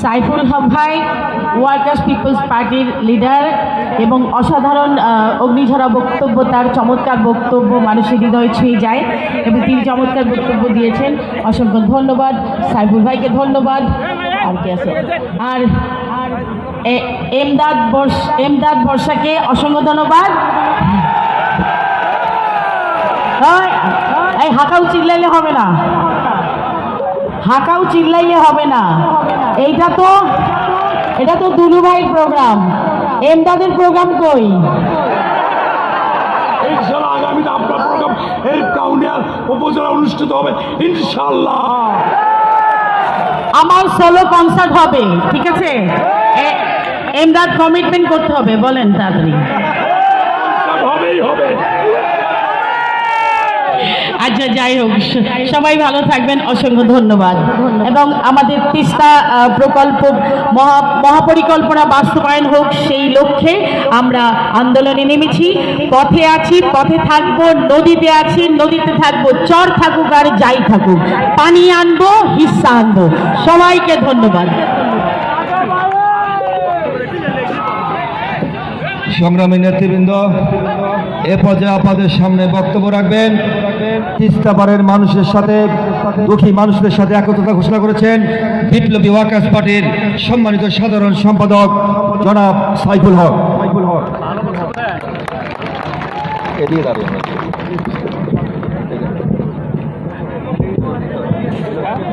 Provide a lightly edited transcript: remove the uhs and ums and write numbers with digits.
সাইফুল হক ভাই workers people's পার্টির leader এবং অসাধারণ অগ্নিঝরা বক্তব্য, তার চমৎকার বক্তব্য মানুষের হৃদয় ছুঁয়ে যায় এবং তিনি চমৎকার বক্তব্য দিয়েছেন। অসংখ্য ধন্যবাদ সাইফুল ভাইকে, ধন্যবাদ। আর কি আছে, আর এমদাদ বর্ষাকে অসংখ্য ধন্যবাদ। এই হাঁকাও চিল্লাইলে হবে না, হাঁকাও চিল্লাইলে হবে না। এটা তো দুলু ভাইয়ের প্রোগ্রাম, এমদাদের প্রোগ্রাম কই? ইনশাআল্লাহ আগামীতে আপনার প্রোগ্রাম এই কাউনিয়ার উপজেলা অনুষ্ঠিত হবে ইনশাআল্লাহ। আমার সোলো কনসার্ট হবে, ঠিক আছে? এমদাদ কমিটমেন্ট করতে হবে, বলেন তাড়াতাড়ি। হবেই হবে। আচ্ছা, যাই হোক, সবাই ভালো থাকবেন, অসংখ্য ধন্যবাদ। এবং আমাদের তিস্তা প্রকল্প মহাপরিকল্পনা বাস্তবায়ন হোক, সেই লক্ষ্যে আমরা আন্দোলনে নেমেছি। পথে আছি, পথে থাকবো, নদীতে আছি, নদীতে থাকবো, চর থাকুক আর যাই থাকুক, পানি আনবো, হিস্সা আনবো। সবাইকে ধন্যবাদ। সংগ্রামী নেতৃবৃন্দ, এ পর্যায়ে আপনাদের সামনে বক্তব্য রাখবেন তিস্তা পাড়ের মানুষের সাথে, দুঃখী মানুষদের সাথে একত্রতা ঘোষণা করেছেন বিপ্লবী ওয়ার্কার্স পার্টির সম্মানিত সাধারণ সম্পাদক জনাব সাইফুল হক।